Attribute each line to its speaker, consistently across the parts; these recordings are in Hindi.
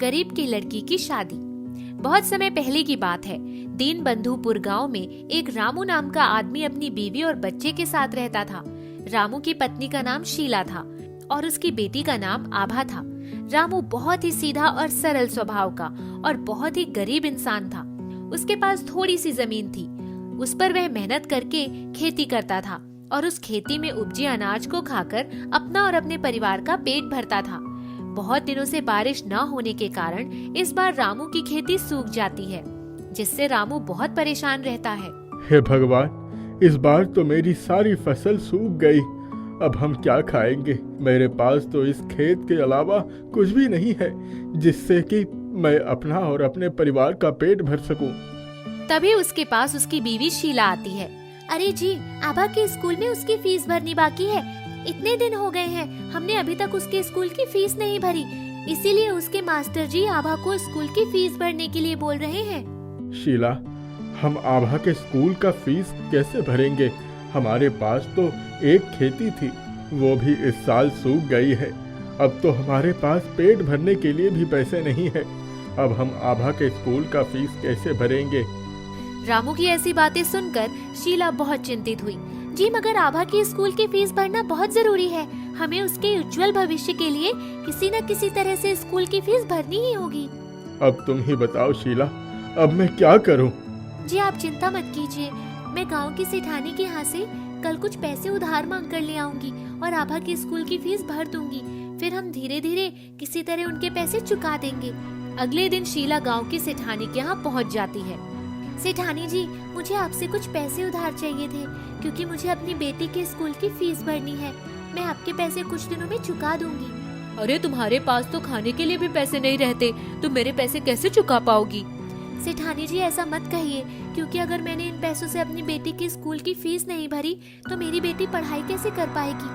Speaker 1: गरीब की लड़की की शादी। बहुत समय पहले की बात है। दीनबंधुपुर गांव में एक रामू नाम का आदमी अपनी बीवी और बच्चे के साथ रहता था। रामू की पत्नी का नाम शीला था और उसकी बेटी का नाम आभा था। रामू बहुत ही सीधा और सरल स्वभाव का और बहुत ही गरीब इंसान था। उसके पास थोड़ी सी जमीन थी। उस पर वह मेहनत करके खेती करता था और उस खेती में उपजे अनाज को खाकर अपना और अपने परिवार का पेट भरता था। बहुत दिनों से बारिश न होने के कारण इस बार रामू की खेती सूख जाती है, जिससे रामू बहुत परेशान रहता है।
Speaker 2: हे भगवान, इस बार तो मेरी सारी फसल सूख गई। अब हम क्या खाएंगे? मेरे पास तो इस खेत के अलावा कुछ भी नहीं है जिससे कि मैं अपना और अपने परिवार का पेट भर सकूं।
Speaker 1: तभी उसके पास उसकी बीवी शीला आती है। अरे जी, आभा के स्कूल में उसकी फीस भरनी बाकी है। इतने दिन हो गए हैं, हमने अभी तक उसके स्कूल की फीस नहीं भरी, इसीलिए उसके मास्टर जी आभा को स्कूल की फीस भरने के लिए बोल रहे हैं।
Speaker 2: शीला, हम आभा के स्कूल का फीस कैसे भरेंगे? हमारे पास तो एक खेती थी, वो भी इस साल सूख गई है। अब तो हमारे पास पेट भरने के लिए भी पैसे नहीं है। अब हम आभा के स्कूल का फीस कैसे भरेंगे?
Speaker 1: रामू की ऐसी बातें सुनकर शीला बहुत चिंतित हुई। जी, मगर आभा की स्कूल की फीस भरना बहुत जरूरी है। हमें उसके उज्जवल भविष्य के लिए किसी न किसी तरह से स्कूल की फीस भरनी ही होगी।
Speaker 2: अब तुम ही बताओ शीला, अब मैं क्या करूं?
Speaker 1: जी, आप चिंता मत कीजिए। मैं गांव की सेठानी के यहाँ से कल कुछ पैसे उधार मांग कर ले आऊंगी और आभा की स्कूल की फीस भर दूंगी। फिर हम धीरे धीरे किसी तरह उनके पैसे चुका देंगे। अगले दिन शीला गांव की सेठानी के यहाँ पहुँच जाती है। सेठानी जी, मुझे आपसे कुछ पैसे उधार चाहिए थे, क्योंकि मुझे अपनी बेटी के स्कूल की फीस भरनी है। मैं आपके पैसे कुछ दिनों में चुका दूंगी।
Speaker 3: अरे, तुम्हारे पास तो खाने के लिए भी पैसे नहीं रहते, तुम मेरे पैसे कैसे चुका पाओगी?
Speaker 1: सेठानी जी, ऐसा मत कहिए, क्योंकि अगर मैंने इन पैसों से अपनी बेटी की स्कूल की फीस नहीं भरी तो मेरी बेटी पढ़ाई कैसे कर पाएगी।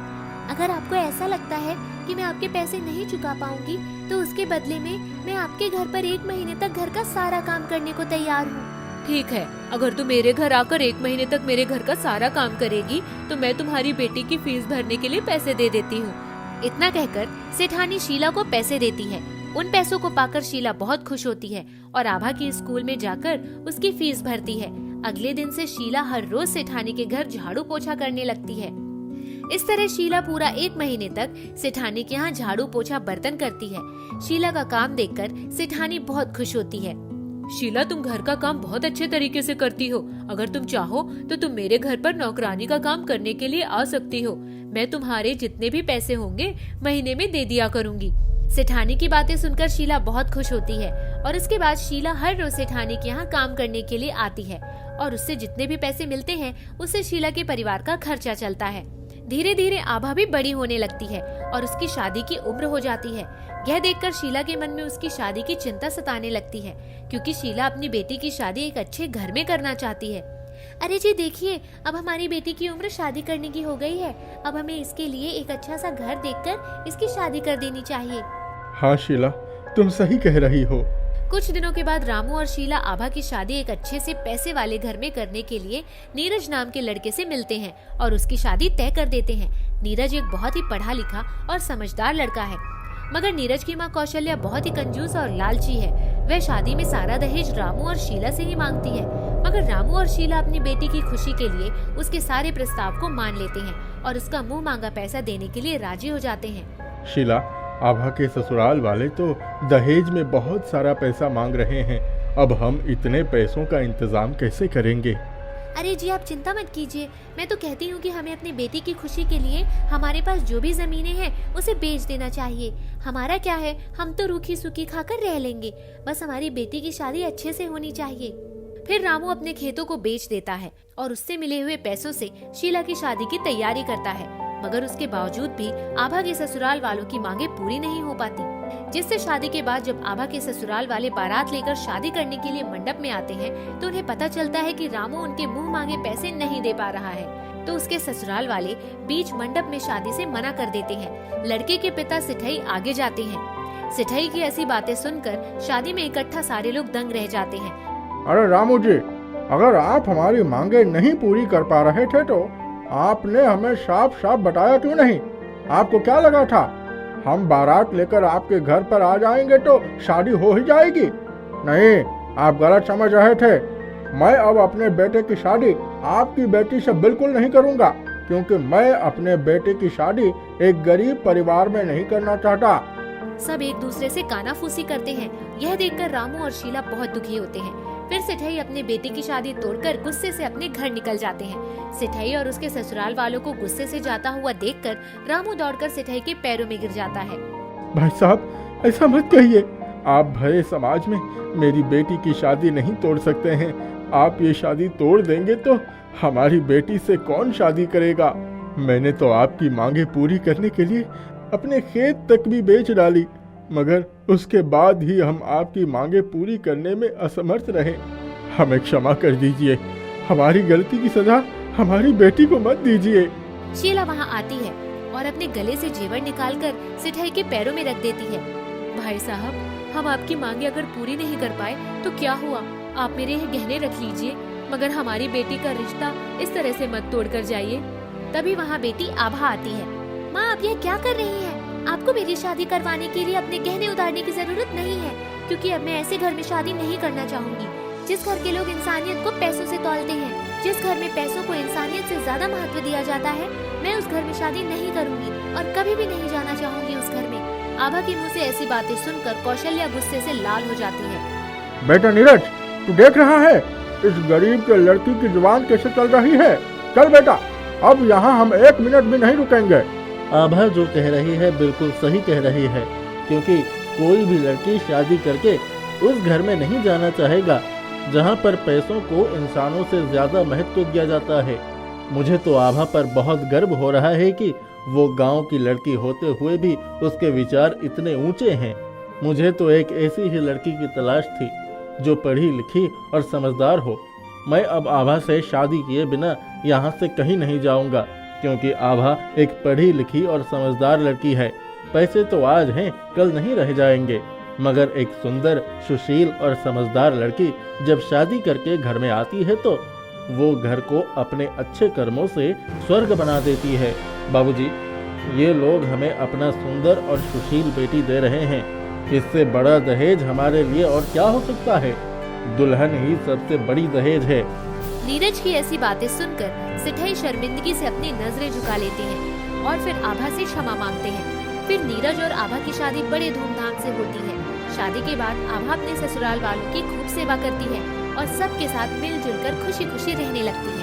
Speaker 1: अगर आपको ऐसा लगता है कि मैं आपके पैसे नहीं चुका पाऊंगी तो उसके बदले में मैं आपके घर पर 1 महीने तक घर का सारा काम करने को तैयार हूँ।
Speaker 3: ठीक है, अगर तू मेरे घर आकर 1 महीने तक मेरे घर का सारा काम करेगी तो मैं तुम्हारी बेटी की फीस भरने के लिए पैसे दे देती हूँ।
Speaker 1: इतना कहकर सेठानी शीला को पैसे देती है। उन पैसों को पाकर शीला बहुत खुश होती है और आभा की स्कूल में जाकर उसकी फीस भरती है। अगले दिन से शीला हर रोज सेठानी के घर झाड़ू पोछा करने लगती है। इस तरह शीला पूरा 1 महीने तक सेठानी के यहाँ झाड़ू पोछा बर्तन करती है। शीला का काम देखकर सेठानी बहुत खुश होती है।
Speaker 3: शीला, तुम घर का काम बहुत अच्छे तरीके से करती हो। अगर तुम चाहो तो तुम मेरे घर पर नौकरानी का काम करने के लिए आ सकती हो। मैं तुम्हारे जितने भी पैसे होंगे महीने में दे दिया करूँगी।
Speaker 1: सेठानी की बातें सुनकर शीला बहुत खुश होती है और इसके बाद शीला हर रोज सेठानी के यहाँ काम करने के लिए आती है और उससे जितने भी पैसे मिलते हैं उससे शीला के परिवार का खर्चा चलता है। धीरे धीरे आभा भी बड़ी होने लगती है और उसकी शादी की उम्र हो जाती है। यह देखकर शीला के मन में उसकी शादी की चिंता सताने लगती है, क्योंकि शीला अपनी बेटी की शादी एक अच्छे घर में करना चाहती है। अरे जी देखिए, अब हमारी बेटी की उम्र शादी करने की हो गई है। अब हमें इसके लिए एक अच्छा सा घर देखकर इसकी शादी कर देनी चाहिए।
Speaker 2: हाँ शीला, तुम सही कह रही हो।
Speaker 1: कुछ दिनों के बाद रामू और शीला आभा की शादी एक अच्छे से पैसे वाले घर में करने के लिए नीरज नाम के लड़के से मिलते हैं और उसकी शादी तय कर देते हैं। नीरज एक बहुत ही पढ़ा लिखा और समझदार लड़का है, मगर नीरज की माँ कौशल्या बहुत ही कंजूस और लालची है। वह शादी में सारा दहेज रामू और शीला से ही मांगती है, मगर रामू और शीला अपनी बेटी की खुशी के लिए उसके सारे प्रस्ताव को मान लेते हैं और उसका मुंह मांगा पैसा देने के लिए राजी हो जाते हैं।
Speaker 2: शीला, आभा के ससुराल वाले तो दहेज में बहुत सारा पैसा मांग रहे हैं। अब हम इतने पैसों का इंतजाम कैसे करेंगे?
Speaker 1: अरे जी, आप चिंता मत कीजिए। मैं तो कहती हूँ कि हमें अपनी बेटी की खुशी के लिए हमारे पास जो भी जमीनें हैं उसे बेच देना चाहिए। हमारा क्या है, हम तो रूखी सूखी खाकर रह लेंगे। बस हमारी बेटी की शादी अच्छे से होनी चाहिए। फिर रामू अपने खेतों को बेच देता है और उससे मिले हुए पैसों से शीला की शादी की तैयारी करता है, मगर उसके बावजूद भी आभा के ससुराल वालों की मांगे पूरी नहीं हो पाती, जिससे शादी के बाद जब आभा के ससुराल वाले बारात लेकर शादी करने के लिए मंडप में आते हैं तो उन्हें पता चलता है कि रामू उनके मुंह मांगे पैसे नहीं दे पा रहा है। तो उसके ससुराल वाले बीच मंडप में शादी से मना कर देते हैं। लड़के के पिता सिठई आगे जाते हैं। सिठई की ऐसी बातें सुनकर शादी में इकट्ठा सारे लोग दंग रह जाते हैं।
Speaker 2: अरे रामू जी, अगर आप हमारी मांगे नहीं पूरी कर पा रहे थे तो आपने हमें साफ साफ बताया क्यों नहीं? आपको क्या लगा था हम बारात लेकर आपके घर पर आ जाएंगे तो शादी हो ही जाएगी। नहीं, आप गलत समझ रहे थे। मैं अब अपने बेटे की शादी आपकी बेटी से बिल्कुल नहीं करूंगा, क्योंकि मैं अपने बेटे की शादी एक गरीब परिवार में नहीं करना चाहता।
Speaker 1: सब एक दूसरे से कानाफूसी करते हैं। यह देखकर रामू और शीला बहुत दुखी होते हैं। फिर सिठई अपने बेटे की शादी तोड़कर गुस्से से अपने घर निकल जाते हैं। सिठई और उसके ससुराल वालों को गुस्से से जाता हुआ देखकर रामू दौड़कर सिठई के पैरों में गिर जाता है।
Speaker 2: भाई साहब, ऐसा मत कहिए। आप भले समाज में मेरी बेटी की शादी नहीं तोड़ सकते हैं। आप ये शादी तोड़ देंगे तो हमारी बेटी से कौन शादी करेगा? मैंने तो आपकी मांगे पूरी करने के लिए अपने खेत तक भी बेच डाली, मगर उसके बाद ही हम आपकी मांगे पूरी करने में असमर्थ रहे। हमें क्षमा कर दीजिए। हमारी गलती की सजा हमारी बेटी को मत दीजिए।
Speaker 1: शीला वहाँ आती है और अपने गले से जेवर निकालकर सिठई के पैरों में रख देती है।
Speaker 3: भाई साहब, हम आपकी मांगे अगर पूरी नहीं कर पाए तो क्या हुआ, आप मेरे ये गहने रख लीजिए, मगर हमारी बेटी का रिश्ता इस तरह से मत तोड़ कर जाइए।
Speaker 1: तभी वहाँ बेटी आभा आती है। माँ, आप यह क्या कर रही हैं? आपको मेरी शादी करवाने के लिए अपने गहने उतारने की जरूरत नहीं है, क्योंकि अब मैं ऐसे घर में शादी नहीं करना चाहूंगी जिस घर के लोग इंसानियत को पैसों से तौलते हैं। जिस घर में पैसों को इंसानियत से ज्यादा महत्व दिया जाता है, मैं उस घर में शादी नहीं करूंगी और कभी भी नहीं जाना चाहूंगी उस घर में। आभा के मुँह से ऐसी बातें सुनकर कौशल्या गुस्से से लाल हो जाती है।
Speaker 2: बेटा नीरज, तू देख रहा है इस गरीब के लड़की की जुबान कैसे चल रही है? चल बेटा, अब यहाँ हम 1 मिनट भी नहीं रुकेंगे।
Speaker 4: आभा जो कह रही है बिल्कुल सही कह रही है, क्योंकि कोई भी लड़की शादी करके उस घर में नहीं जाना चाहेगा जहाँ पर पैसों को इंसानों से ज्यादा महत्व दिया जाता है। मुझे तो आभा पर बहुत गर्व हो रहा है कि वो गांव की लड़की होते हुए भी उसके विचार इतने ऊंचे हैं। मुझे तो एक ऐसी ही लड़की की तलाश थी जो पढ़ी लिखी और समझदार हो। मैं अब आभा से शादी किए बिना यहाँ से कहीं नहीं जाऊँगा, क्योंकि आभा एक पढ़ी लिखी और समझदार लड़की है। पैसे तो आज हैं, कल नहीं रह जाएंगे, मगर एक सुंदर, सुशील और समझदार लड़की जब शादी करके घर में आती है तो वो घर को अपने अच्छे कर्मों से स्वर्ग बना देती है। बाबूजी, ये लोग हमें अपना सुंदर और सुशील बेटी दे रहे हैं। इससे बड़ा दहेज हमारे लिए और क्या हो सकता है? दुल्हन ही सबसे बड़ी दहेज है।
Speaker 1: नीरज की ऐसी बातें सुनकर सिठई शर्मिंदगी से अपनी नजरें झुका लेते हैं और फिर आभा से क्षमा मांगते हैं। फिर नीरज और आभा की शादी बड़े धूमधाम से होती है। शादी के बाद आभा अपने ससुराल वालों की खूब सेवा करती है और सबके साथ मिलजुल कर खुशी खुशी रहने लगती है।